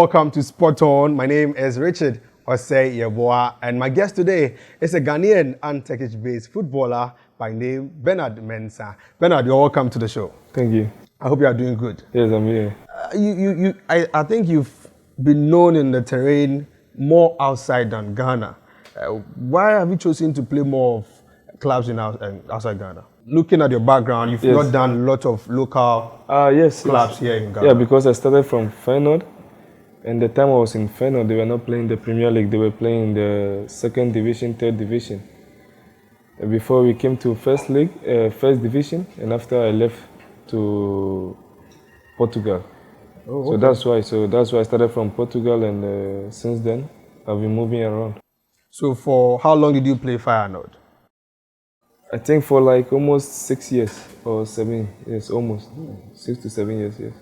welcome to Spot On. My name is Richard Osei Yeboah, and my guest today is a Ghanaian and Turkish-based footballer by name Bernard Mensah. Bernard, you're welcome to the show. Thank you. I hope you are doing good. Yes, I'm here. I think you've been known in the terrain more outside than Ghana. Why have you chosen to play more of clubs outside Ghana? Looking at your background, you've not done a lot of local clubs here in Ghana. Yeah, because I started from Feyenoord, and the time I was in Feyenoord, they were not playing the Premier League, they were playing the second division, third division. Before we came to first division, and after I left to Portugal. Oh, okay. So that's why I started from Portugal, and since then I've been moving around. So for how long did you play Feyenoord? I think for like almost 6 years or 7 years, almost 6 to 7 years, yes.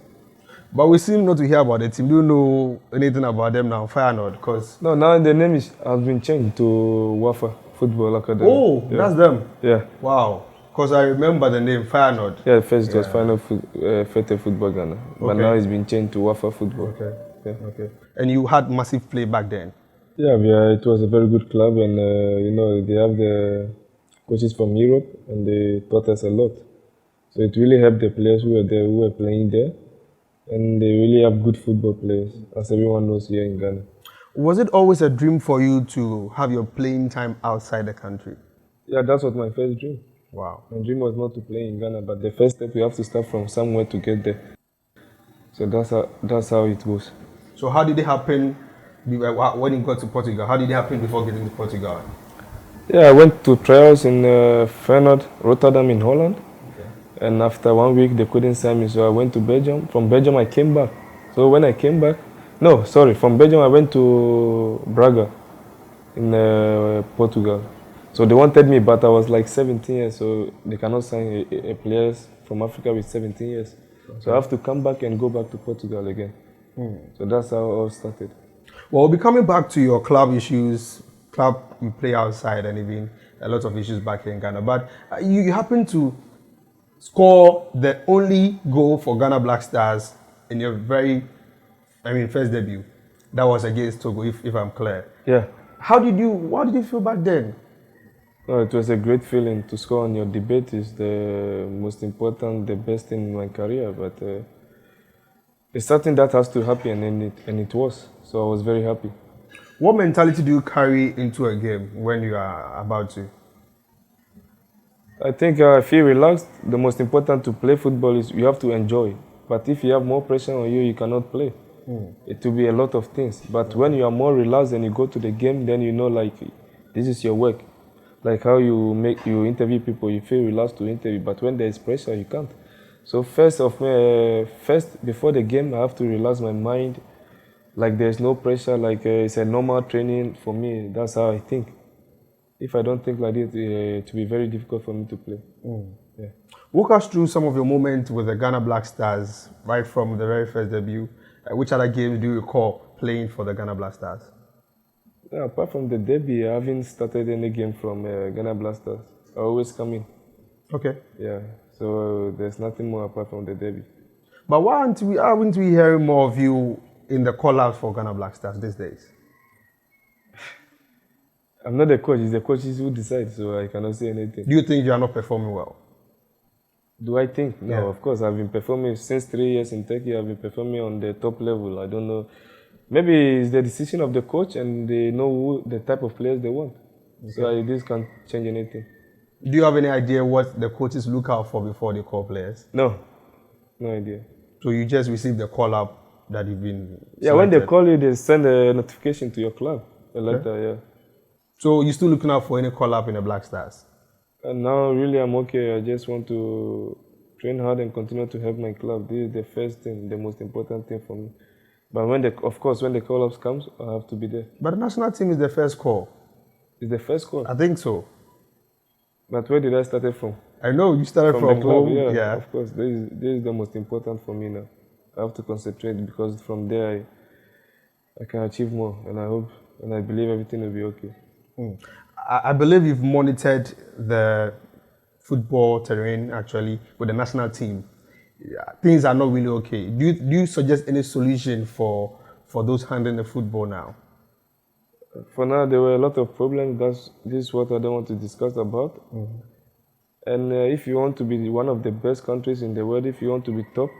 But we seem not to hear about the team. Do you know anything about them now, Feyenoord? Because no, now the name has been changed to Wafa Football Academy. Oh, yeah. That's them. Yeah. Wow. Because I remember the name Feyenoord. Yeah, first it was Feyenoord Football Ghana, but now it's been changed to Wafa Football. Okay. Yeah. Okay. And you had massive play back then. Yeah, it was a very good club, and they have the coaches from Europe, and they taught us a lot. So it really helped the players who were there, who were playing there, and they really have good football players, as everyone knows here in Ghana. Was it always a dream for you to have your playing time outside the country? Yeah, that was my first dream. Wow. My dream was not to play in Ghana, but the first step, you have to start from somewhere to get there. So that's how it goes. So how did it happen when you got to Portugal? How did it happen before getting to Portugal? Yeah, I went to trials in Feyenoord, Rotterdam in Holland. Okay. And after 1 week, they couldn't sign me, so I went to Belgium. From Belgium, I came back. So when I came back, from Belgium, I went to Braga in Portugal. So they wanted me, but I was like 17 years, so they cannot sign a players from Africa with 17 years. Okay. So I have to come back and go back to Portugal again. So that's how it all started. Well, we'll be coming back to your club issues, club you play outside, and even a lot of issues back here in Ghana. But you happen to score the only goal for Ghana Black Stars in your first debut. That was against Togo, if I'm clear. Yeah. What did you feel back then? Oh, it was a great feeling to score on your debut. Is the most important, the best in my career. But it's something that has to happen, and it was. So I was very happy. What mentality do you carry into a game when you are about to? I think I feel relaxed. The most important to play football is you have to enjoy. But if you have more pressure on you, you cannot play. It will be a lot of things. But when you are more relaxed and you go to the game, then you know like this is your work. Like how you interview people, you feel relaxed to interview. But when there is pressure, you can't. So first before the game, I have to relax my mind. Like there's no pressure, like it's a normal training for me. That's how I think. If I don't think like this, it will be very difficult for me to play. Yeah. Walk us through some of your moments with the Ghana Black Stars, right from the very first debut. Which other games do you recall playing for the Ghana Black Stars? Yeah, apart from the debut, I haven't started any game from Ghana Black Stars. I always come in. Okay. Yeah, so there's nothing more apart from the debut. But why aren't we hearing more of you in the call-outs for Ghana Black Stars these days? I'm not the coach, it's the coaches who decide, so I cannot say anything. Do you think you are not performing well? Do I think? No, Of course, I've been performing since 3 years in Turkey. I've been performing on the top level. I don't know. Maybe it's the decision of the coach, and they know the type of players they want. Okay. So this can't change anything. Do you have any idea what the coaches look out for before they call players? No idea. So you just receive the call-up that you've been selected? Yeah, when they call you, they send a notification to your club, a letter, yeah. So you're still looking out for any call-up in the Black Stars? And now, really, I'm okay. I just want to train hard and continue to help my club. This is the first thing, the most important thing for me. But when the call-ups comes, I have to be there. But the national team is the first call. It's the first call? I think so. But where did I start from? I know you started from the club, home. Yeah, of course. This is the most important for me now. I have to concentrate because from there I can achieve more, and I hope and I believe everything will be okay. I believe you've monitored the football terrain actually with the national team. Things are not really okay. Do you suggest any solution for for those handling the football now? For now, there were a lot of problems. This is what I don't want to discuss about. And if you want to be one of the best countries in the world, if you want to be top,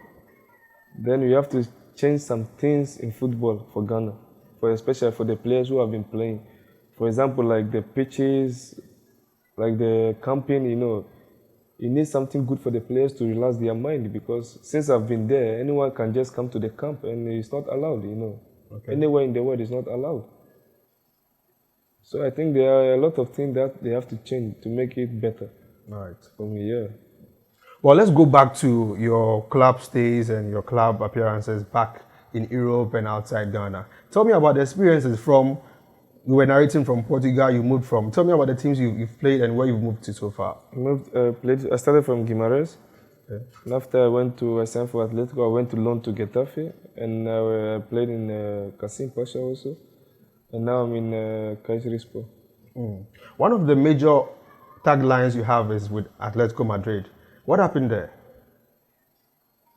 then you have to change some things in football for Ghana, especially for the players who have been playing. For example, like the pitches, like the camping, you need something good for the players to relax their mind, because since I've been there, anyone can just come to the camp and it's not allowed, Okay. Anywhere in the world it's not allowed. So I think there are a lot of things that they have to change to make it better. Right. For me, yeah. Well, let's go back to your club stays and your club appearances back in Europe and outside Ghana. Tell me about the experiences from, you were narrating from Portugal, you moved from. Tell me about the teams you've played and where you've moved to so far. I started from Guimarães. Okay. And after I signed for Atletico, I went to loan to Getafe, and I played in Kassim Pasha also. And now I'm in Kayserispor. One of the major taglines you have is with Atletico Madrid. What happened there?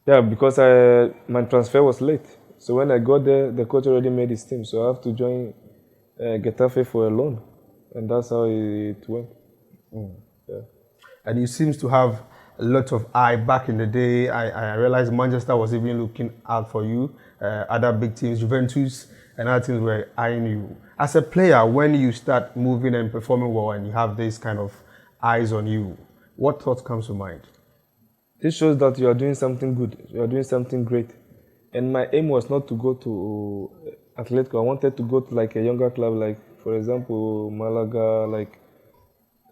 Yeah, because my transfer was late. So when I got there, the coach already made his team. So I have to join Getafe for a loan. And that's how it went. Yeah. And you seem to have a lot of eye back in the day. I realized Manchester was even looking out for you. Other big teams, Juventus and other teams were eyeing you. As a player, when you start moving and performing well and you have this kind of eyes on you, what thoughts comes to mind? This shows that you are doing something good. You are doing something great. And my aim was not to go to Atletico. I wanted to go to like a younger club, like for example, Malaga, like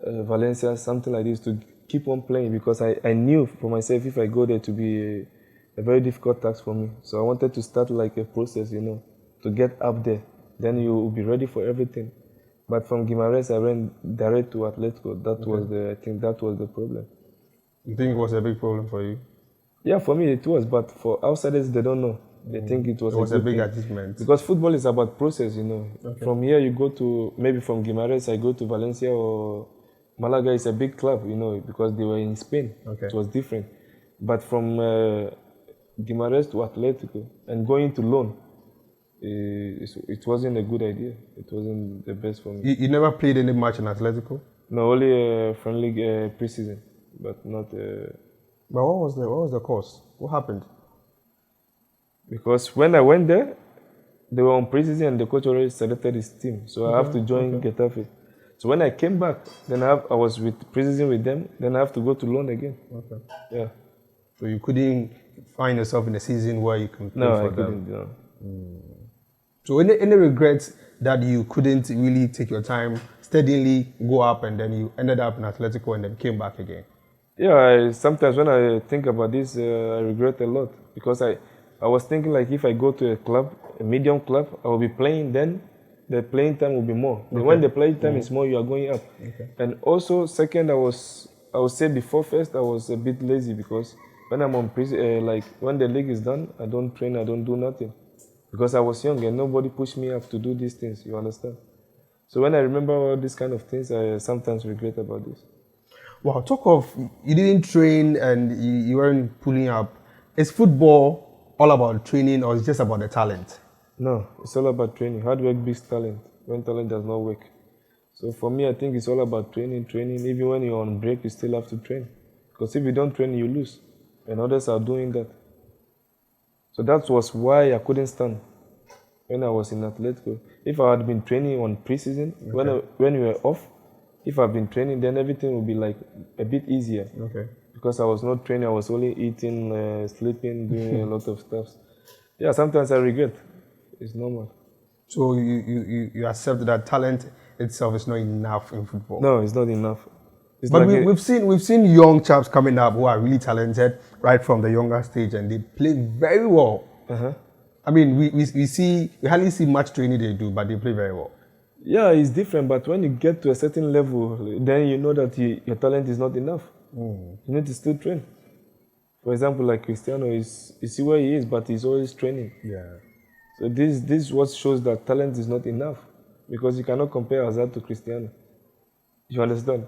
Valencia, something like this, to keep on playing, because I knew for myself if I go there to be a very difficult task for me. So I wanted to start like a process, to get up there. Then you will be ready for everything. But from Guimarães, I went direct to Atletico. I think that was the problem. You think it was a big problem for you? Yeah, for me it was, but for outsiders, they don't know. They think it was a big achievement. Because football is about process, Okay. From here you go to, maybe from Guimarães, I go to Valencia or Malaga. Is a big club, because they were in Spain. Okay. It was different. But from Guimarães to Atletico and going to loan, it wasn't a good idea. It wasn't the best for me. You never played any match in Atletico? No, only a friendly preseason, but not. But what was the cause? What happened? Because when I went there, they were on preseason and the coach already selected his team, so I have to join Getafe. So when I came back, then I was with preseason with them. Then I have to go to loan again. Okay. Yeah. So you couldn't find yourself in a season where you can play for them? No, I couldn't. So any regrets that you couldn't really take your time, steadily go up, and then you ended up in Atletico and then came back again? Yeah, sometimes when I think about this, I regret a lot, because I was thinking like if I go to a club, a medium club, I will be playing, then the playing time will be more. Okay. When the playing time is more, you are going up. Okay. And also, second, I would say before first, I was a bit lazy, because when I'm on like when the league is done, I don't train, I don't do nothing. Because I was young and nobody pushed me up to do these things, you understand? So when I remember all these kind of things, I sometimes regret about this. Wow, talk of, you didn't train and you weren't pulling up. Is football all about training, or is it just about the talent? No, it's all about training. Hard work beats talent when talent does not work. So for me, I think it's all about training. Even when you're on break, you still have to train. Because if you don't train, you lose. And others are doing that. So that was why I couldn't stand when I was in Atletico. If I had been training on preseason, when we were off, if I've been training, then everything would be like a bit easier. Okay. Because I was not training, I was only eating, sleeping, doing a lot of stuff. Yeah, sometimes I regret. It's normal. So you accept that talent itself is not enough in football? No, it's not enough. It's but like we've seen young chaps coming up who are really talented right from the younger stage, and they play very well. I mean, we hardly see much training they do, but they play very well. Yeah, it's different, but when you get to a certain level, then you know that your talent is not enough. You need to still train. For example, like Cristiano, you see where he is, but he's always training. Yeah. So this what shows that talent is not enough, because you cannot compare Hazard to Cristiano. You understand?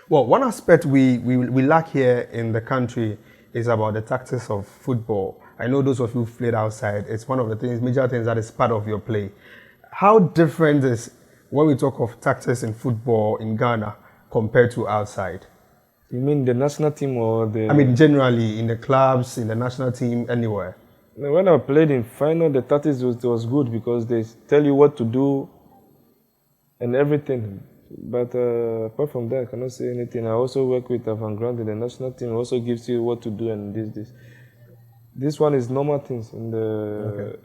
Well, one aspect we lack here in the country is about the tactics of football. I know those of you who've played outside, it's one of the things, major things that is part of your play. How different is when we talk of tactics in football in Ghana compared to outside? You mean the national team or the... I mean, generally, in the clubs, in the national team, anywhere. When I played in final, the tactics was good because they tell you what to do and everything. But apart from that, I cannot say anything. I also work with Avant-Garde in the national team. It also gives you what to do and this. This one is normal things in the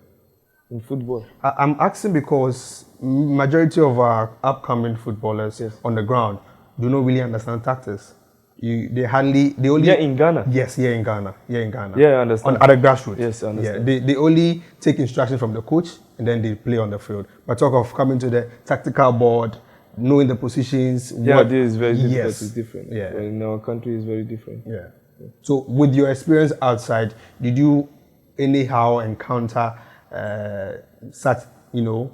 in football. I'm asking because majority of our upcoming footballers on the ground do not really understand tactics. They only... Yeah, in Ghana. Yes, here in Ghana. Yeah, I understand. At the grassroots. Yes, I understand. Yeah, they only take instructions from the coach and then they play on the field. But talk of coming to the tactical board, knowing the positions. Yeah, this is very difficult. Yes. It's different. Yeah. But in our country, it's very different. Yeah. So with your experience outside, did you anyhow encounter such,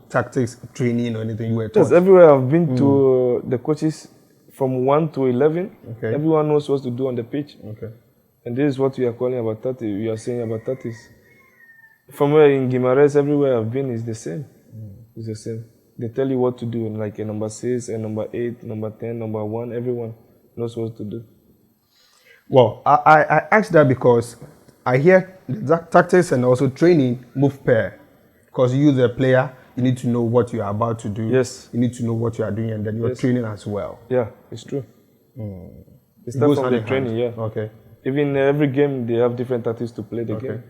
tactics training or anything you were taught? Yes, everywhere I've been to, the coaches from 1 to 11, everyone knows what to do on the pitch. Okay. And this is what we are calling about tactics. We are saying about tactics. From where in Guimarães, everywhere I've been is the same. It's the same. They tell you what to do, like a number 6, a number 8, number 10, number 1, everyone knows what to do. Well, I asked that because I hear tactics and also training move pair. Because you, the player, you need to know what you are about to do. Yes. You need to know what you are doing, and then you're training as well. Yeah, it's true. It starts from the training, yeah. Okay. Even every game, they have different tactics to play the game.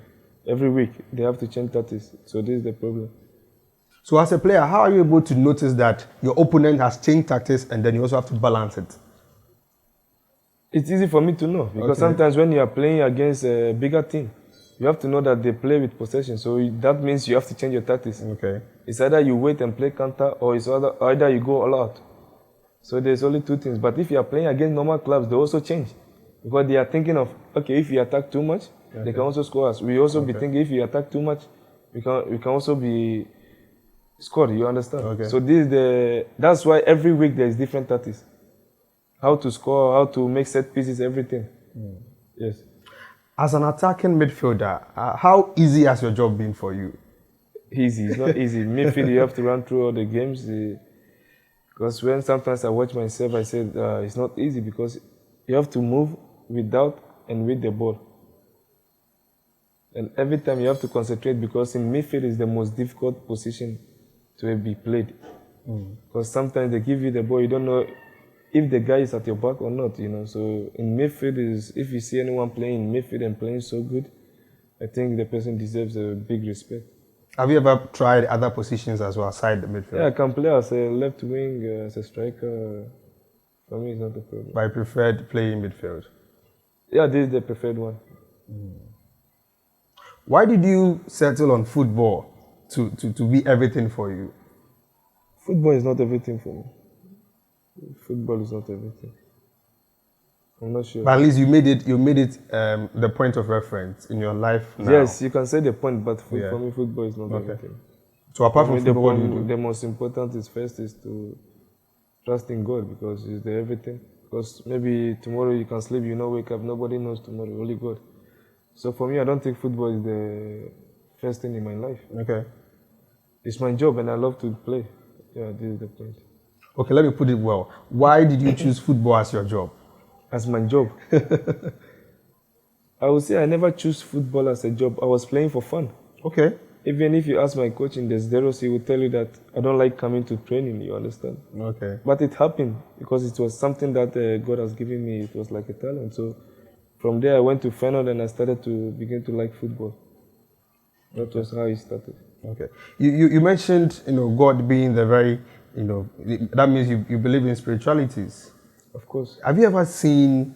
Every week, they have to change tactics. So this is the problem. So as a player, how are you able to notice that your opponent has changed tactics and then you also have to balance it? It's easy for me to know because sometimes when you are playing against a bigger team, you have to know that they play with possession. So that means you have to change your tactics. Okay. It's either you wait and play counter or it's either you go all out. So there's only two things. But if you are playing against normal clubs, they also change. Because they are thinking of, okay, if you attack too much, they can also score us. We also be thinking if you attack too much, we can also be scored, you understand? Okay. So that's why every week there is different tactics. How to score, how to make set pieces, everything. Yes. As an attacking midfielder, how easy has your job been for you? Easy, it's not easy. Midfield, you have to run through all the games. Because when sometimes I watch myself, I said it's not easy because you have to move without and with the ball. And every time you have to concentrate because in midfield is the most difficult position to be played. Because sometimes they give you the ball, you don't know if the guy is at your back or not, So in midfield, if you see anyone playing in midfield and playing so good, I think the person deserves a big respect. Have you ever tried other positions as well aside the midfield? Yeah, I can play as a left wing, as a striker. For me, it's not a problem. But I preferred playing midfield. Yeah, this is the preferred one. Why did you settle on football to be everything for you? Football is not everything for me. Football is not everything. I'm not sure. But at least you made it the point of reference in your life now. Yes, you can say the point, but for me, football is not everything. So apart from football, what do you do? The most important is to trust in God because it's the everything. Because maybe tomorrow you can sleep, wake up, nobody knows tomorrow, only God. So for me, I don't think football is the first thing in my life. Okay. It's my job and I love to play. Yeah, this is the point. Okay, let me put it well. Why did you choose football as your job? As my job? I would say I never choose football as a job. I was playing for fun. Okay. Even if you ask my coach in the Zeros, he would tell you that I don't like coming to training, you understand? Okay. But it happened because it was something that God has given me. It was like a talent. So from there, I went to Feyenoord and I started to begin to like football. That was how it started. Okay. You mentioned, God being the very, that means you believe in spiritualities. Of course. Have you ever seen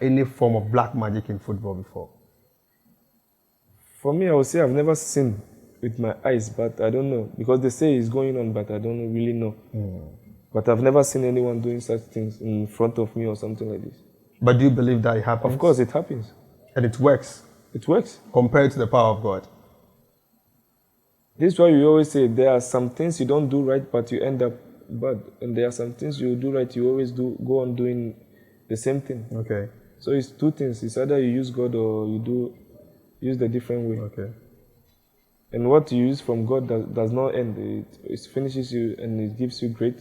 any form of black magic in football before? For me, I would say I've never seen with my eyes, but I don't know. Because they say it's going on, but I don't really know. But I've never seen anyone doing such things in front of me or something like this. But do you believe that it happens? Of course, it happens. And it works? It works. Compared to the power of God? This is why we always say there are some things you don't do right, but you end up bad. And there are some things you do right, you always go on doing the same thing. Okay. So it's two things. It's either you use God or you Use the different way. Okay. And what you use from God does not end. It finishes you and it gives you great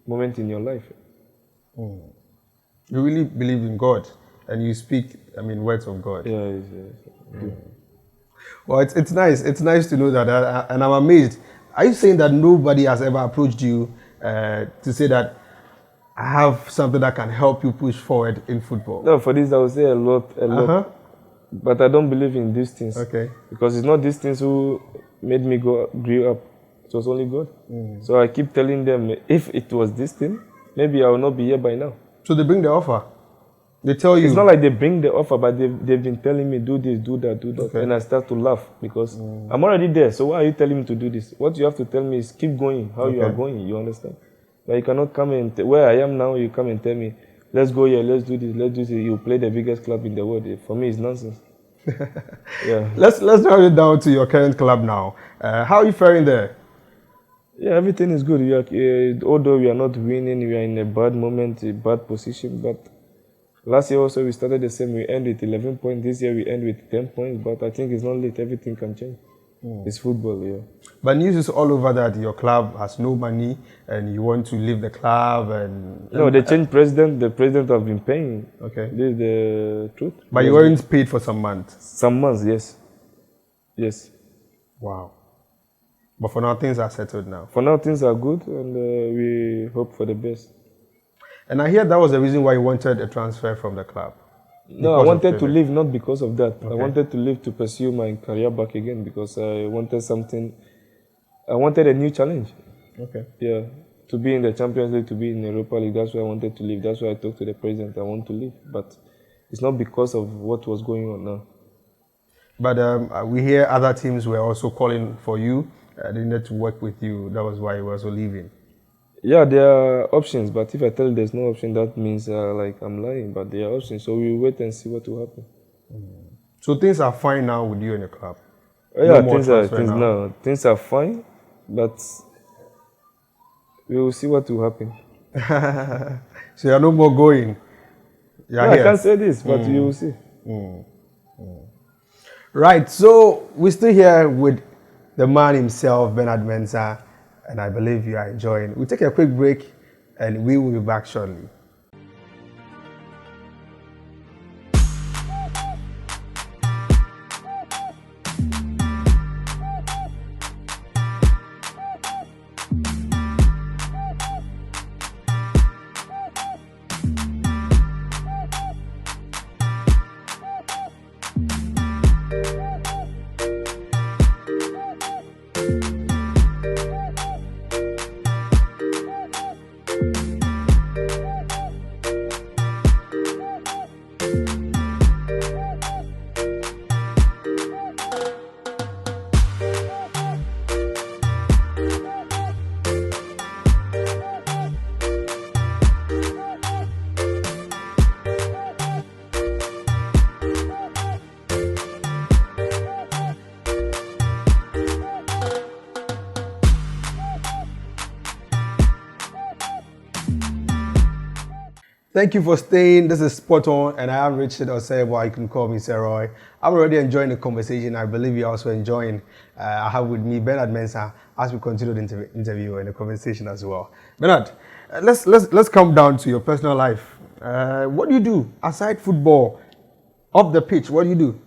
moment in your life. You really believe in God and you speak, words of God. Yeah. Well, it's nice. It's nice to know that, and I'm amazed. Are you saying that nobody has ever approached you to say that I have something that can help you push forward in football? No, for this I would say a lot. But I don't believe in these things. Okay. Because it's not these things who made me grow up. It was only God. So I keep telling them, if it was this thing, maybe I will not be here by now. So they bring the offer. They tell you. It's not like they bring the offer, but they've been telling me, do this, do that, do that. Okay. And I start to laugh because I'm already there. So why are you telling me to do this? What you have to tell me is keep going, how you are going, you understand? But you cannot come and, where I am now, you come and tell me, let's go here, let's do this, let's do this. You play the biggest club in the world. For me, it's nonsense. Yeah. Let's narrow it down to your current club now. How are you faring there? Yeah, everything is good. Although we are not winning, we are in a bad moment, a bad position. But last year also we started the same. We end with 11 points. This year we end with 10 points. But I think it's not late. Everything can change. It's football, yeah. But news is all over that your club has no money and you want to leave the club and... No, they changed president. The president has been paying. Okay. This is the truth. But you weren't paid for some months? Some months, yes. Yes. Wow. But for now, things are settled now? For now, things are good and we hope for the best. And I hear that was the reason why you wanted a transfer from the club? No, I wanted to leave not because of that. Okay. I wanted to leave to pursue my career back again because I wanted something. I wanted a new challenge. Okay. Yeah, to be in the Champions League, to be in the Europa League. That's why I wanted to leave. That's why I talked to the president. I want to leave, but it's not because of what was going on now. But we hear other teams were also calling for you. They needed to work with you. That was why you were also leaving. Yeah, there are options, but if I tell you there's no option, that means like I'm lying. But there are options, so we'll wait and see what will happen. So things are fine now with you in the club? Yeah, things are fine, but we will see what will happen. So you're no more going? I can't say this, but you will see. Right, so we're still here with the man himself, Bernard Mensah, and I believe you are enjoying. We'll take a quick break and we will be back shortly. Thank you for staying. This is Spot On, and I am Richard Osebo. You can call me Seroy. I'm already enjoying the conversation. I believe you're also enjoying. I have with me Bernard Mensah as we continue the interview and the conversation as well. Bernard, let's come down to your personal life. What do you do aside football, off the pitch? What do you do?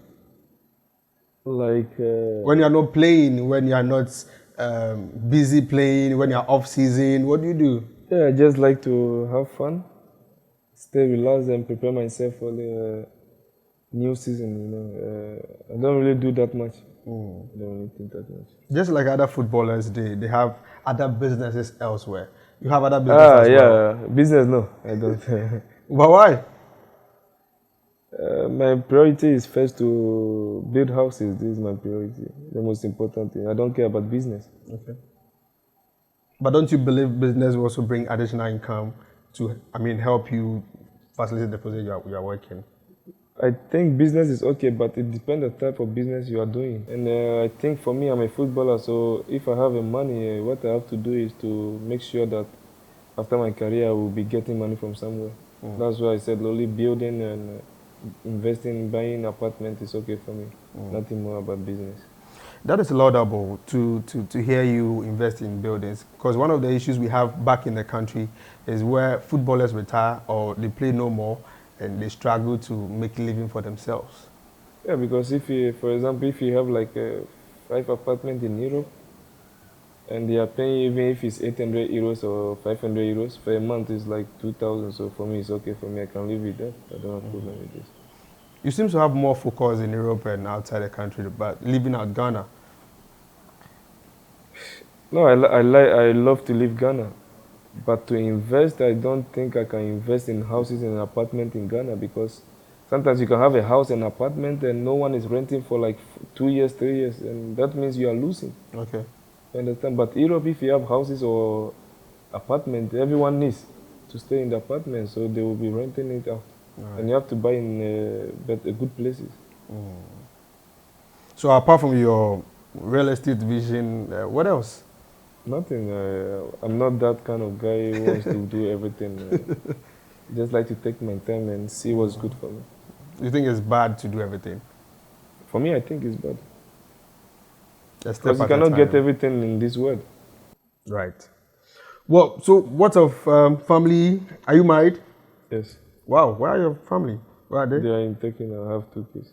Like when you're not playing, when you're not busy playing, when you're off season, what do you do? Yeah, I just like to have fun. Stay relaxed and prepare myself for the new season. I don't really do that much. I don't really think that much. Just like other footballers, they have other businesses elsewhere. You have other businesses as well? Yeah. Business, no, I don't. But why? My priority is first to build houses. This is my priority, the most important thing. I don't care about business. Okay. But don't you believe business will also bring additional income to, help you facilitate the project you are working? I think business is okay, but it depends on the type of business you are doing. And I think for me, I'm a footballer, so if I have money, what I have to do is to make sure that after my career, I will be getting money from somewhere. That's why I said only building and investing, buying an apartment is okay for me. Nothing more about business. That is laudable to hear you invest in buildings, because one of the issues we have back in the country is where footballers retire or they play no more and they struggle to make a living for themselves. Yeah, because if you, for example, if you have like 5 apartments in Europe and they are paying, even if it's 800 euros or 500 euros for a month, is like 2,000. So for me, it's okay for me. I can live with that. I don't have problem with this. You seem to have more focus in Europe and outside the country, but living out Ghana. No, I love to leave Ghana, but to invest, I don't think I can invest in houses and apartment in Ghana, because sometimes you can have a house and apartment and no one is renting for like 2 years, 3 years, and that means you are losing. Okay. You understand? But Europe, if you have houses or apartment, everyone needs to stay in the apartment, so they will be renting it out. Right. And you have to buy in good places. So apart from your real estate vision, what else? Nothing. I'm not that kind of guy who wants to do everything. Just like to take my time and see what's good for me. You think it's bad to do everything? For me, I think it's bad. Because you cannot get everything in this world. Right. Well, so what of family? Are you married? Yes. Wow, where are your family? Where are they? They are in Turkey now. I have 2 kids.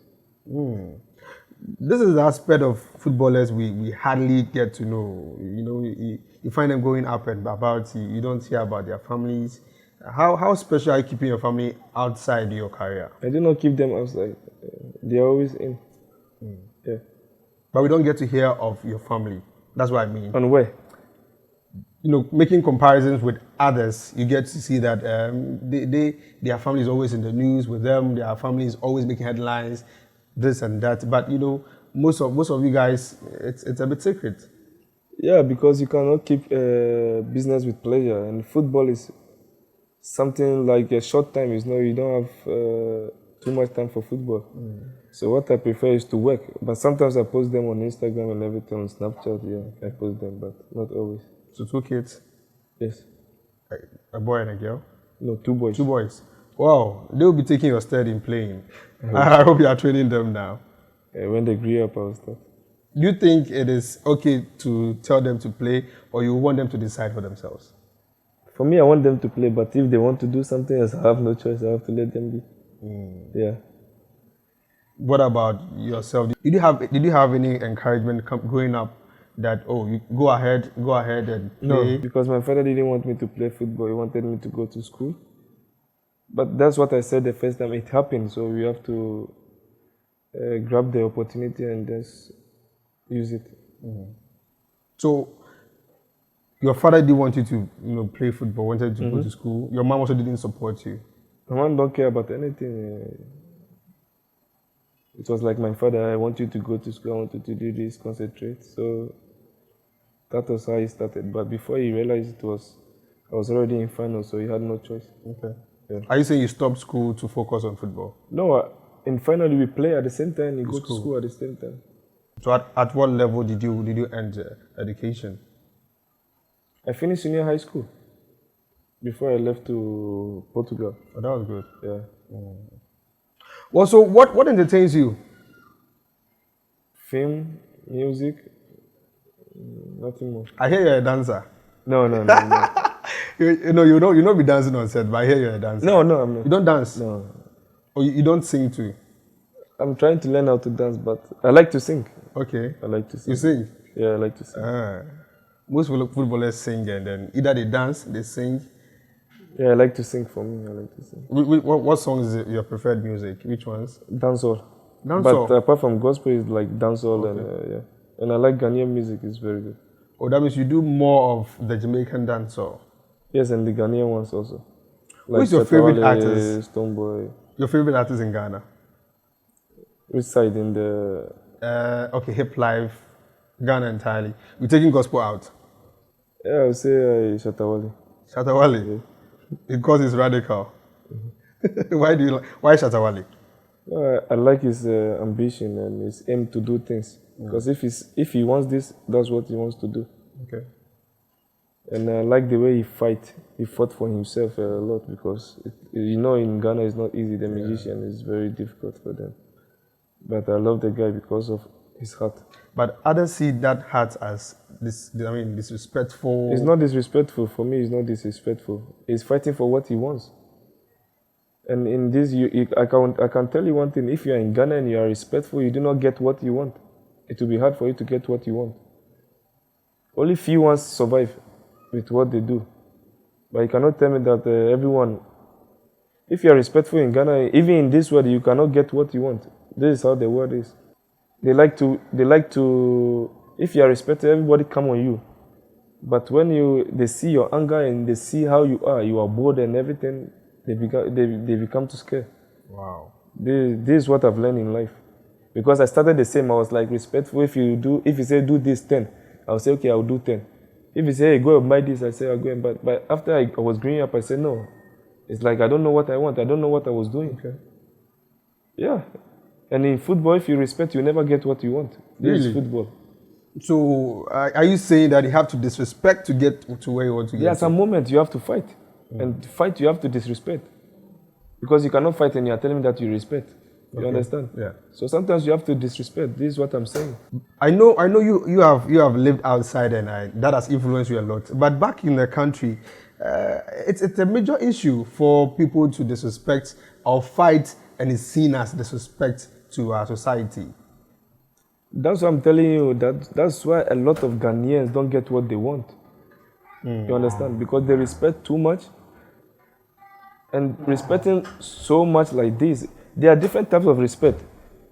This is the aspect of footballers we hardly get to know. You know, you find them going up and about. You don't hear about their families. How special are you keeping your family outside your career? I do not keep them outside. They are always in. Yeah. But we don't get to hear of your family. That's what I mean. On where? You know, making comparisons with others, you get to see that their family is always in the news with them. Their family is always making headlines, this and that. But you know, most of you guys, it's a bit secret. Yeah, because you cannot keep business with pleasure, and football is something like a short time. You don't have too much time for football. So what I prefer is to work. But sometimes I post them on Instagram and everything, on Snapchat. Yeah, I post them, but not always. So 2 kids? Yes. A boy and a girl? No, 2 boys. 2 boys. Wow, they will be taking your stead in playing. I hope you are training them now. When they grow up, I'll start. Do you think it is okay to tell them to play, or you want them to decide for themselves? For me, I want them to play, but if they want to do something else, I have no choice. I have to let them be. Yeah. What about yourself? Did you have any encouragement growing up that, oh, you go ahead and play? No, because my father didn't want me to play football. He wanted me to go to school. But that's what I said the first time it happened. So we have to grab the opportunity and just use it. So your father didn't want you to play football, wanted you to go to school. Your mom also didn't support you. My mom don't care about anything. It was like my father, I want you to go to school, I want you to do this, concentrate. So that was how he started. But before he realized I was already in final, so he had no choice. Okay. Yeah. Are you saying you stopped school to focus on football? No, in final we play at the same time, you go to school at the same time. So at what level did you end education? I finished senior high school before I left to Portugal. Oh, that was good. Yeah. Well, so what entertains you? Film, music, nothing more. I hear you're a dancer. No. you not be dancing on set, but I hear you're a dancer. No, I'm not. You don't dance? No. Or you don't sing too? I'm trying to learn how to dance, but I like to sing. Okay. I like to sing. You sing? Yeah, I like to sing. Most footballers sing, and then either they dance, they sing. Yeah, I like to sing. For me, I like to sing. What song is your preferred music? Which ones? Dancehall. Dancehall? But apart from gospel, it's like dancehall. Okay. And I like Ghanaian music. It's very good. Oh, that means you do more of the Jamaican dancehall? Yes, and the Ghanaian ones also. Like who's your favorite artist? Stonebwoy. Your favorite artist in Ghana? Which side in the... okay, hip life, Ghana entirely. We're taking gospel out. Yeah, I would say Shatawale. Shatawale? Yeah. Because it's radical. Why Shatawale? I like his ambition and his aim to do things. Because if he wants this, that's what he wants to do. Okay. And I like the way he fight. He fought for himself a lot because, in Ghana it's not easy. The musician is very difficult for them. But I love the guy because of his heart. But others see that heart as disrespectful. It's not disrespectful. For me, it's not disrespectful. He's fighting for what he wants. And in this, I can tell you one thing. If you are in Ghana and you are respectful, you do not get what you want. It will be hard for you to get what you want. Only few ones survive with what they do. But you cannot tell me that everyone, if you are respectful in Ghana, even in this world, you cannot get what you want. This is how the world is. They like to, if you are respected, everybody come on you. But when they see your anger and they see how you are bored and everything, they become too scared. Wow. This is what I've learned in life. Because I started the same, I was like respectful. If you say do this 10, I'll say okay, I'll do 10. If you say hey, go and buy this, I say I'll go and buy. But after I was growing up, I said no. It's like I don't know what I want. I don't know what I was doing. Okay. Yeah. And in football, if you respect, you never get what you want. This is football. So are you saying that you have to disrespect to get to where you want to get? Yeah, at some moment you have to fight. And to fight, you have to disrespect. Because you cannot fight and you are telling me that you respect. You understand? Yeah. So sometimes you have to disrespect. This is what I'm saying. I know you have lived outside and that has influenced you a lot. But back in the country, it's a major issue for people to disrespect or fight, and it's seen as disrespect to our society. That's what I'm telling you. That's why a lot of Ghanaians don't get what they want. You understand? Because they respect too much. And respecting so much like this, there are different types of respect.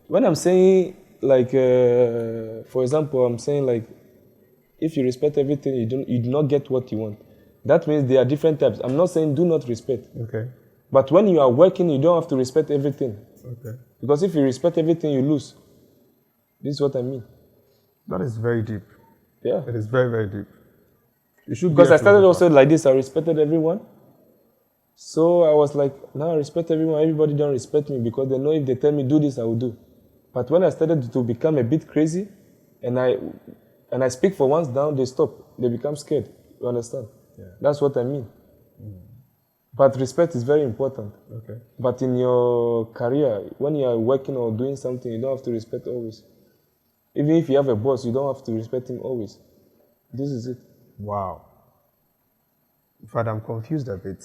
When I'm saying, like, for example, I'm saying, like, if you respect everything, you do not get what you want. That means there are different types. I'm not saying do not respect. Okay. But when you are working, you don't have to respect everything. Okay. Because if you respect everything, you lose. This is what I mean. That is very deep. Yeah. It is very, very deep. You should. Because I started also like this. I respected everyone. So I was like, now I respect everyone. Everybody don't respect me because they know if they tell me do this, I will do. But when I started to become a bit crazy, and I speak for once down, they stop. They become scared. You understand? Yeah. That's what I mean. But respect is very important. Okay. But in your career, when you are working or doing something, you don't have to respect always. Even if you have a boss, you don't have to respect him always. This is it. Wow. In fact, I'm confused a bit.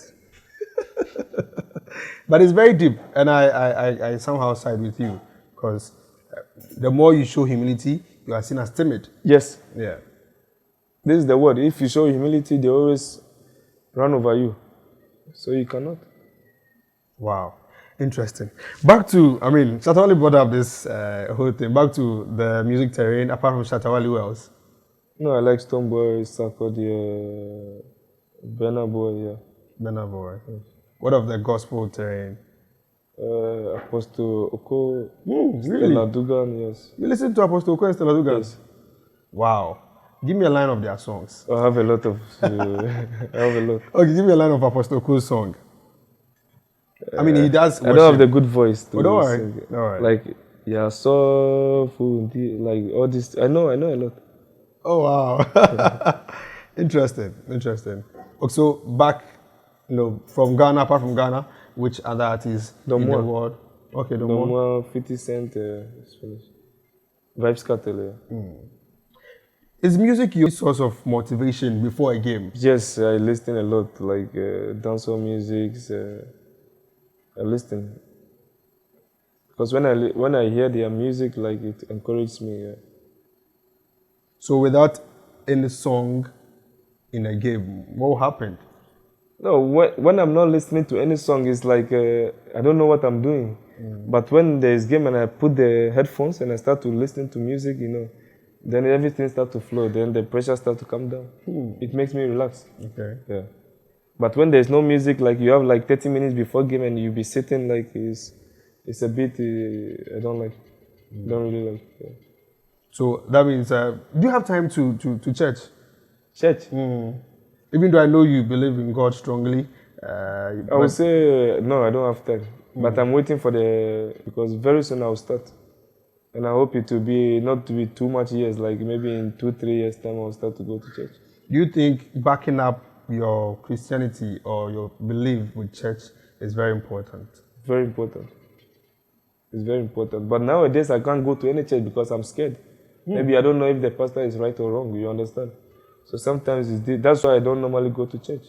But it's very deep, and I somehow side with you, because the more you show humility, you are seen as timid. Yes. Yeah. This is the word. If you show humility, they always run over you. So you cannot. Wow. Interesting. Back to, Shatawale brought up this whole thing. Back to the music terrain, apart from Shatawale, who else? No, I like Stoneboy, Sarkodie, Bernard Boy, yeah. Bernard Boy. Yes. What of the gospel terrain? Apostle Oko, really? Stella Dugan, yes. You listen to Apostle Oko and Stella Dugan? Yes. Wow. Give me a line of their songs. I have a lot of. I have a lot. Okay, give me a line of Apostle Oko's song. He does. I don't have the good voice to don't worry. sing. Don't worry. Like, yeah, so like all this. I know a lot. Oh wow. Interesting. Okay, so back, from Ghana, apart from Ghana, which other artists in the world? Okay, Domo, 50 Cent, Vibes Cartel. Is music your source of motivation before a game? Yes, I listen a lot, like dancehall music. I listen because when I hear their music, like it encourages me. Yeah. So without any song in a game, what happened? No, when I'm not listening to any song, it's like I don't know what I'm doing. But when there's game and I put the headphones and I start to listen to music, then everything starts to flow. Then the pressure starts to come down. It makes me relax. Okay. Yeah. But when there's no music, like you have like 30 minutes before game and you be sitting, like it's a bit I don't like. Don't really like. Yeah. So that means do you have time to church? Church. Even though I know you believe in God strongly, I would say no, I don't have time. But I'm waiting for because very soon I'll start. And I hope it will be not to be too much years, like maybe in 2-3 years time I'll start to go to church. Do you think backing up your Christianity or your belief with church is very important? Very important. It's very important. But nowadays I can't go to any church because I'm scared. Maybe I don't know if the pastor is right or wrong, you understand? So sometimes that's why I don't normally go to church.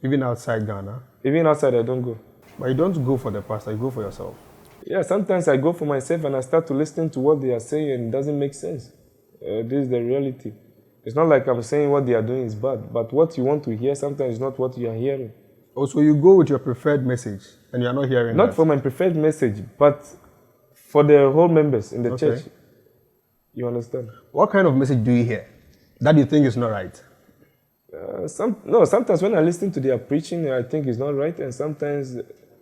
Even outside Ghana? Even outside I don't go. But you don't go for the pastor, you go for yourself. Yeah, sometimes I go for myself and I start to listen to what they are saying and it doesn't make sense. This is the reality. It's not like I'm saying what they are doing is bad, but what you want to hear sometimes is not what you are hearing. Also, you go with your preferred message and you are not hearing Not that. for my preferred message, but for the whole members in the church. You understand? What kind of message do you hear that you think is not right? Sometimes when I listen to their preaching, I think it's not right, and sometimes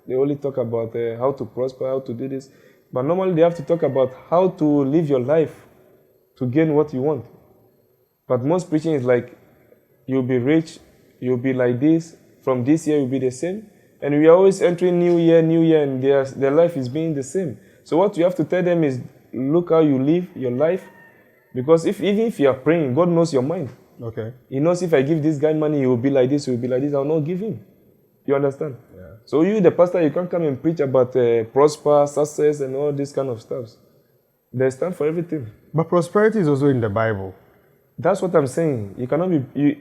they only talk about how to prosper, how to do this. But normally they have to talk about how to live your life to gain what you want. But most preaching is like, you'll be rich, you'll be like this, from this year you'll be the same. And we are always entering new year, and their life is being the same. So what you have to tell them is, look how you live your life. Because even if you are praying, God knows your mind. Okay. He knows if I give this guy money, he will be like this, he will be like this, I will not give him. You understand? Yeah. So you, the pastor, you can't come and preach about prosper, success, and all this kind of stuff. There's time for everything. But prosperity is also in the Bible. That's what I'm saying. You cannot be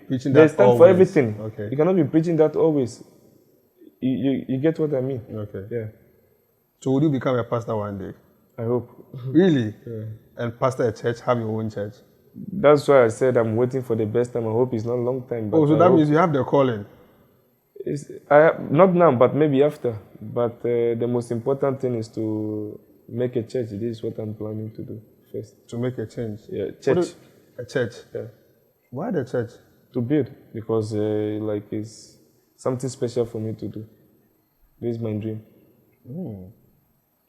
Preaching there's that time always. for everything. Okay. You cannot be preaching that always. You get what I mean? Okay. Yeah. So would you become a pastor one day? I hope. Really? Yeah. And pastor a church, have your own church? That's why I said I'm waiting for the best time. I hope it's not a long time. But So that means you have the calling. Not now, but maybe after. But the most important thing is to make a church. This is what I'm planning to do first. To make a change? Yeah, church. A church? Yeah. Why the church? To build, because it's something special for me to do. This is my dream.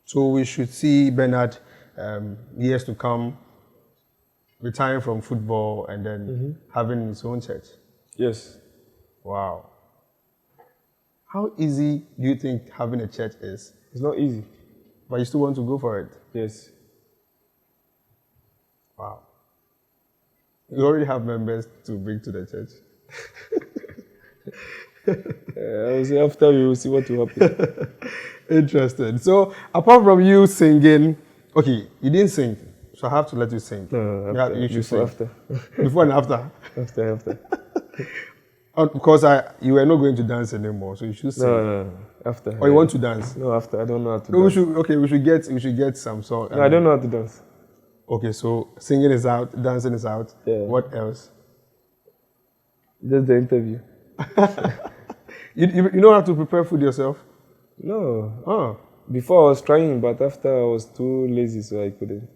So we should see Bernard years to come retiring from football and then having his own church. Yes. Wow. How easy do you think having a church is? It's not easy. But you still want to go for it? Yes. Wow. You already have members to bring to the church. I will say after we will see what will happen. Interesting. So apart from you singing, okay, you didn't sing, so I have to let you sing. No, Yeah, after, you should before, sing. after. Before and after. After. Because you were not going to dance anymore, so you should sing. No, after. Or you want to dance? No, after. I don't know how to No, dance. we should get some song. No, I don't know how to dance. Okay, so singing is out, dancing is out. Yeah. What else? Just the interview. You know how to prepare food yourself? No. Oh. Before I was trying, but after I was too lazy, so I couldn't.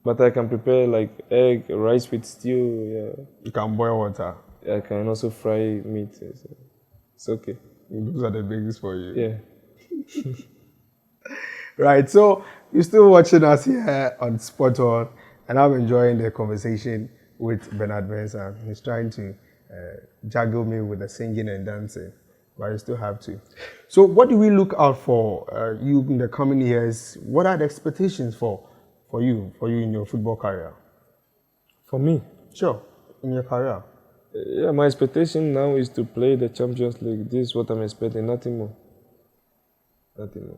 But I can prepare like egg, rice with stew. Yeah. You can boil water. I can also fry meat. So it's okay. Those are the basics for you. Yeah. Right, so you're still watching us here on Spot On, and I'm enjoying the conversation with Bernard Mensah. He's trying to juggle me with the singing and dancing, but you still have to. So what do we look out for you in the coming years? What are the expectations for you in your football career? For me? Sure, in your career. Yeah, my expectation now is to play the Champions League. This is what I'm expecting, nothing more. Nothing more.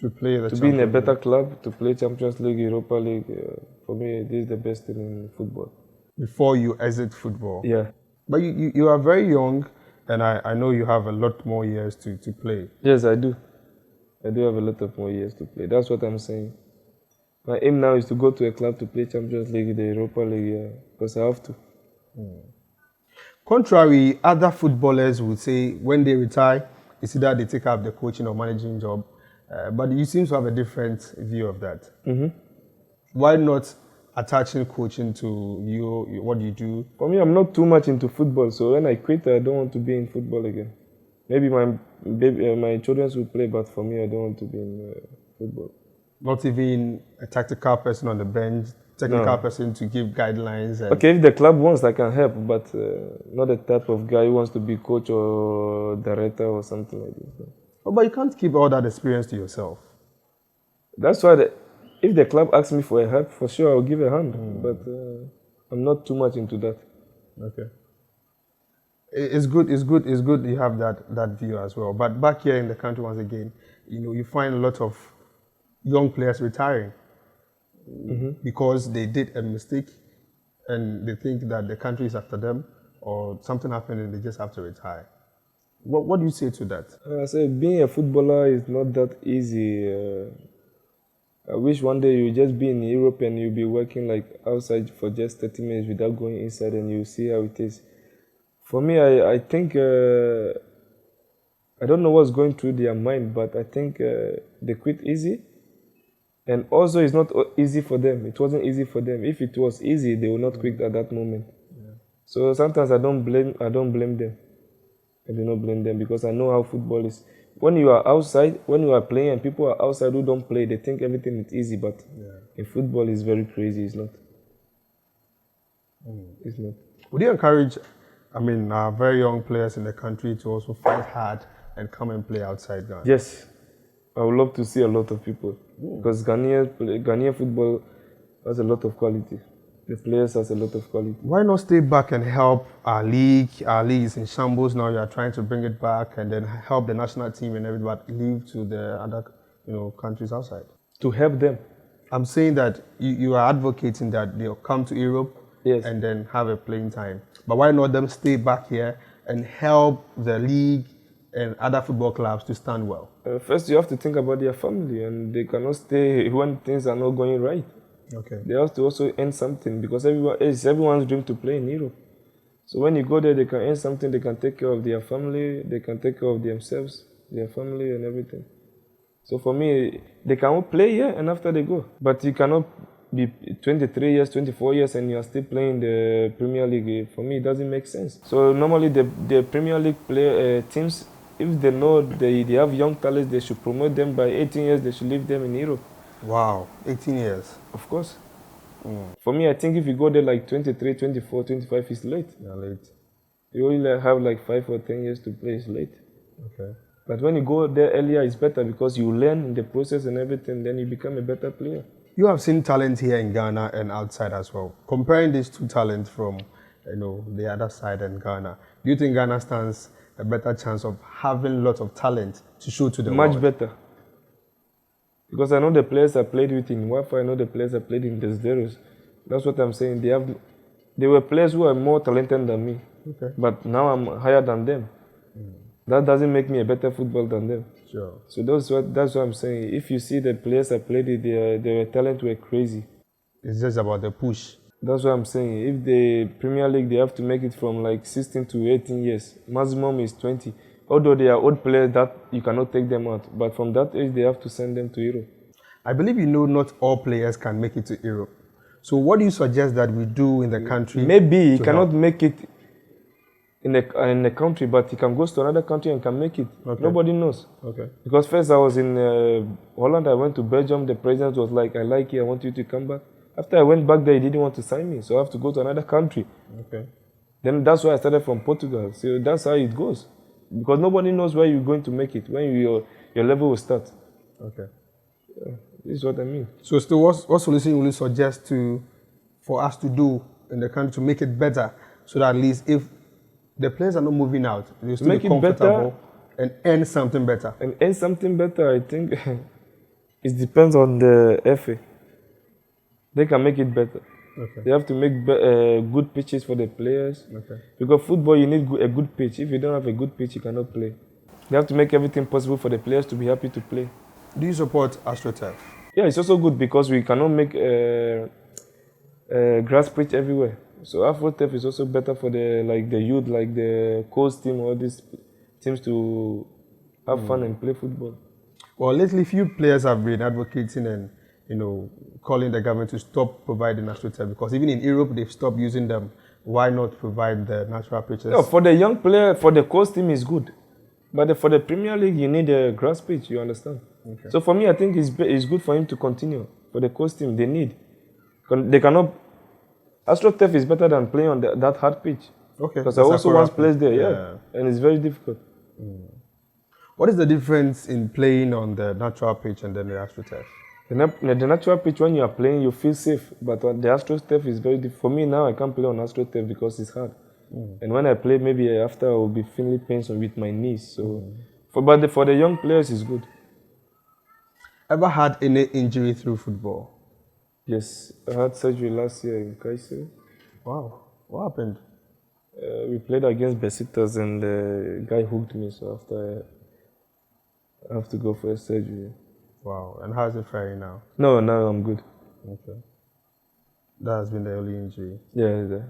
To play the To be in a better club, to play Champions League, Europa League, for me, this is the best thing in football. Before you exit football? Yeah. But you are very young, and I know you have a lot more years to play. Yes, I do. I do have a lot of more years to play. That's what I'm saying. My aim now is to go to a club to play Champions League, the Europa League, because I have to. Contrary, other footballers would say when they retire, it's either they take up the coaching or managing job. But you seem to have a different view of that. Why not attaching coaching to what you do? For me, I'm not too much into football, so when I quit, I don't want to be in football again. Maybe my children will play, but for me, I don't want to be in football. Not even a tactical person on the bench, technical person to give guidelines. And Okay, if the club wants, I can help, but not the type of guy who wants to be coach or director or something like this. But you can't keep all that experience to yourself. That's why If the club asks me for a help, for sure I'll give a hand. But I'm not too much into that. Okay. It's good. You have that view as well. But back here in the country, once again, you find a lot of young players retiring because they did a mistake and they think that the country is after them, or something happened and they just have to retire. What do you say to that? I say being a footballer is not that easy. I wish one day you just be in Europe and you'll be working like outside for just 30 minutes without going inside, and you see how it is. For me, I think, I don't know what's going through their mind, but I think they quit easy. And also it's not easy for them. It wasn't easy for them. If it was easy, they would not quit at that moment. Yeah. So sometimes I don't blame them. I do not blame them because I know how football is. When you are outside, when you are playing and people are outside who don't play, they think everything is easy, but in football it's very crazy. It's not. It's not. Would you encourage, very young players in the country to also fight hard and come and play outside Ghana? Yes. I would love to see a lot of people because Ghanaian football has a lot of quality. The players has a lot of quality. Why not stay back and help our league? Our league is in shambles now. You are trying to bring it back and then help the national team and everything, but leave to the other, countries outside. To help them. I'm saying that you are advocating that they'll come to Europe and then have a playing time. But why not them stay back here and help the league and other football clubs to stand well? First, you have to think about their family, and they cannot stay when things are not going right. Okay. They have to also earn something because it's everyone's dream to play in Europe. So when you go there, they can earn something. They can take care of their family. They can take care of themselves, their family, and everything. So for me, they can all play here and after they go. But you cannot be 23 years, 24 years, and you are still playing the Premier League. For me, it doesn't make sense. So normally the Premier League teams, if they know they have young talents, they should promote them. By 18 years, they should leave them in Europe. Wow, 18 years. Of course. For me, I think if you go there like 23, 24, 25, it's late. Yeah, late. You only have like 5 or 10 years to play, it's late. Okay. But when you go there earlier, it's better because you learn in the process and everything, then you become a better player. You have seen talent here in Ghana and outside as well. Comparing these two talents from, the other side in Ghana, do you think Ghana stands a better chance of having lots of talent to show to the world? Much better. Because I know the players I played with in Wafa, I know the players I played in Desderos. That's what I'm saying. They were players who are more talented than me. Okay. But now I'm higher than them. That doesn't make me a better footballer than them. Sure. So that's what I'm saying. If you see the players I played with, their talent were crazy. It's just about the push. That's what I'm saying. If the Premier League, they have to make it from like 16 to 18 years. Maximum is 20. Although they are old players that you cannot take them out. But from that age, they have to send them to Europe. I believe not all players can make it to Europe. So what do you suggest that we do in the country? Maybe he cannot make it in the country, but he can go to another country and can make it. Okay. Nobody knows. Okay. Because first I was in Holland, I went to Belgium. The president was like, I like you, I want you to come back. After I went back there, he didn't want to sign me. So I have to go to another country. Okay. Then that's why I started from Portugal. So that's how it goes. Because nobody knows where you're going to make it, when your level will start. Okay. Yeah, this is what I mean. So still, what solution will you suggest for us to do in the country to make it better, so that at least if the players are not moving out, they still make be it comfortable better and earn something better? And earn something better, I think it depends on the FA. They can make it better. Okay. They have to make good pitches for the players. Okay. Because football, you need a good pitch. If you don't have a good pitch, you cannot play. They have to make everything possible for the players to be happy to play. Do you support AstroTurf? Yeah, it's also good because we cannot make grass pitch everywhere. So AstroTurf is also better for the youth, like the coast team, all these teams to have fun and play football. Well, lately, few players have been advocating and calling the government to stop providing AstroTurf, because even in Europe they've stopped using them. Why not provide the natural pitches? Yeah, for the young player, for the coast team is good, but for the Premier League you need a grass pitch. You understand? Okay. So for me, I think it's good for him to continue. For the coast team, they cannot. AstroTurf is better than playing on that hard pitch. Okay. Because I also once played there, yeah, and it's very difficult. What is the difference in playing on the natural pitch and then the AstroTurf? The natural pitch, when you are playing, you feel safe. But the AstroTurf is very different. For me now, I can't play on AstroTurf because it's hard. And when I play, maybe after I will be feeling pains with my knees. So, for the young players, it's good. Ever had any injury through football? Yes, I had surgery last year in Kayseri. Wow, what happened? We played against Besiktas and the guy hooked me. So after I have to go for a surgery. Wow, and how's it faring now? No, now I'm good. Okay. That has been the only injury. Yeah.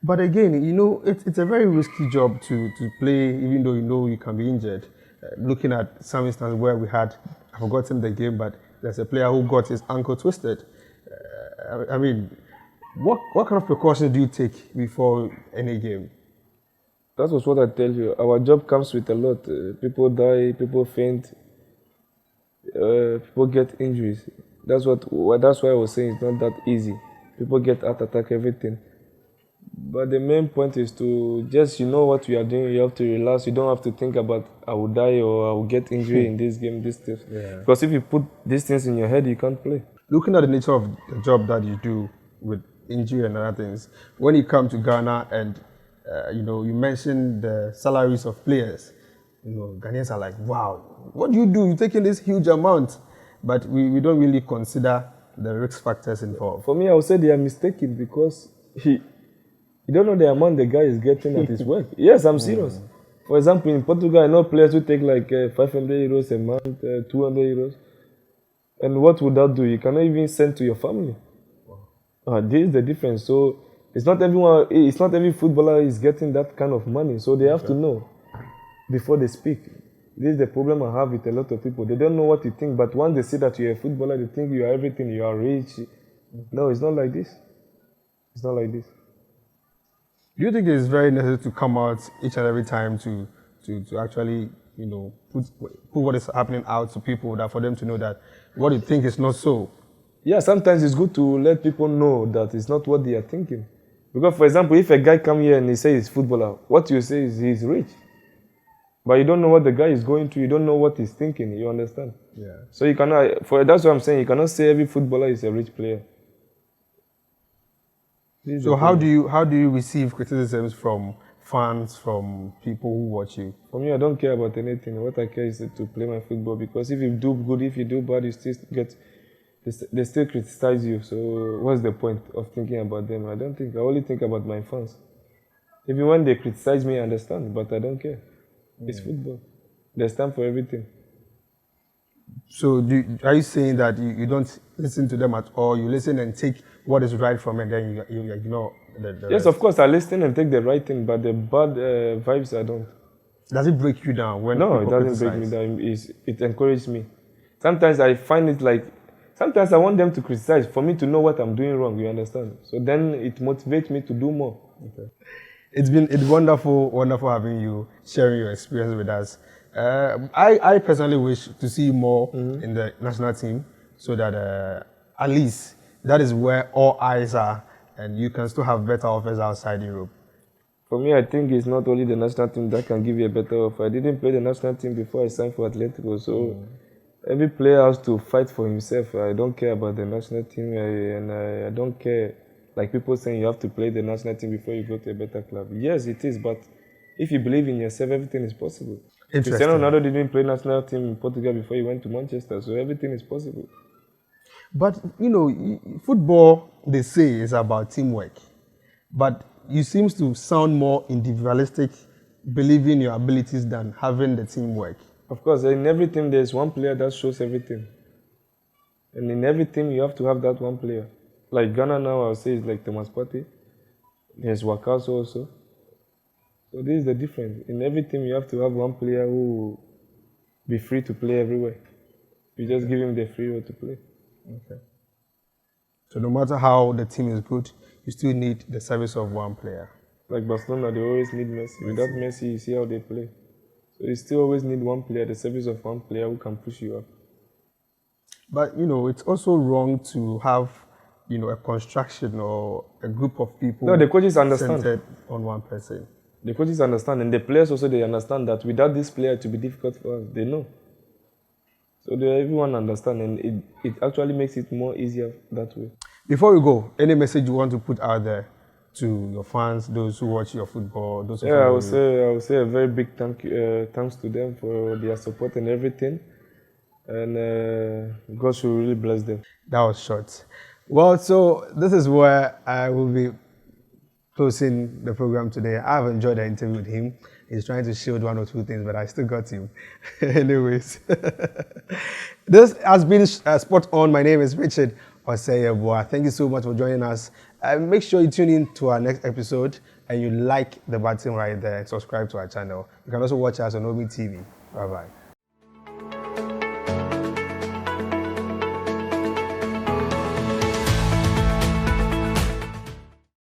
But again, you know, it's a very risky job to play, even though you know you can be injured. Looking at some instances where we had, I've forgotten the game, but there's a player who got his ankle twisted. I mean, what kind of precautions do you take before any game? That was what I tell you. Our job comes with a lot. People die, people faint, people get injuries. That's why I was saying it's not that easy. People get heart attack, everything. But the main point is to just, you know what you are doing, you have to relax. You don't have to think about, I will die or I will get injury in this game, this stuff. Yeah. Because if you put these things in your head, you can't play. Looking at the nature of the job that you do with injury and other things, when you come to Ghana and, you know, you mentioned the salaries of players, you know, Ghanaians are like, wow, what do? You're taking this huge amount. But we don't really consider the risk factors involved. For me, I would say they are mistaken because you don't know the amount the guy is getting at his work. Yes, I'm serious. For example, in Portugal, I know players who take like 500 euros a month, 200 euros. And what would that do? You cannot even send to your family. This is the difference. So it's not every footballer is getting that kind of money. So they have to know before they speak. This is the problem I have with a lot of people. They don't know what you think, but once they see that you're a footballer, they think you are everything, you are rich. No, it's not like this. It's not like this. Do you think it's very necessary to come out each and every time to actually, you know, put what is happening out to people, that for them to know that what you think is not so? Yeah, sometimes it's good to let people know that it's not what they are thinking. Because, for example, if a guy come here and he says he's footballer, what you say is he's rich. But you don't know what the guy is going through. You don't know what he's thinking. You understand? Yeah. So you cannot. That's what I'm saying. You cannot say every footballer is a rich player. So how do you receive criticisms from fans, from people who watch you? For me, I don't care about anything. What I care is to play my football. Because if you do good, if you do bad, you still get. They still criticize you. So what's the point of thinking about them? I only think about my fans. Even when they criticize me, I understand, but I don't care. It's football. There's time for everything. So are you saying that you don't listen to them at all? You listen and take what is right from it, and then you ignore the Yes, rest? of course, I listen and take the right thing, but the bad vibes, I don't. Does it break you down when No, it people doesn't break me criticize? down. It encourages me. Sometimes I find it like, sometimes I want them to criticize for me to know what I'm doing wrong, you understand? So then it motivates me to do more. Okay. It's wonderful having you, sharing your experience with us. I personally wish to see you more in the national team, so that at least that is where all eyes are, and you can still have better offers outside Europe. For me, I think it's not only the national team that can give you a better offer. I didn't play the national team before I signed for Atletico, so every player has to fight for himself. I don't care about the national team, and I don't care. Like people saying you have to play the national team before you go to a better club. Yes, it is, but if you believe in yourself, everything is possible. Cristiano Ronaldo didn't play national team in Portugal before he went to Manchester, so everything is possible. But, you know, football, they say, is about teamwork. But you seem to sound more individualistic, believing your abilities than having the teamwork. Of course, in every team, there's one player that shows everything. And in every team, you have to have that one player. Like Ghana now, I would say it's like Thomas Partey. There's Wakaso also. So this is the difference. In every team, you have to have one player who will be free to play everywhere. You just give him the free will to play. Okay. So no matter how the team is good, you still need the service of one player. Like Barcelona, they always need Messi. Without Messi, you see how they play. So you still always need one player, the service of one player who can push you up. But, you know, it's also wrong to have, you know, a construction or a group of people. No, the coaches understand. Centered on one person. The coaches understand, and the players also, they understand that without this player, it will be difficult for us. They know. So everyone understand, and it actually makes it more easier that way. Before we go, any message you want to put out there to your fans, those who watch your football, those who Yeah, follow you? I would say a very big thanks to them for their support and everything, and God should really bless them. That was short. Well, so this is where I will be closing the program today. I've enjoyed the interview with him. He's trying to shield one or two things, but I still got him. Anyways, this has been Spot On. My name is Richard Oseyeboa. Thank you so much for joining us. Make sure you tune in to our next episode and you like the button right there and subscribe to our channel. You can also watch us on Omi TV. Bye-bye.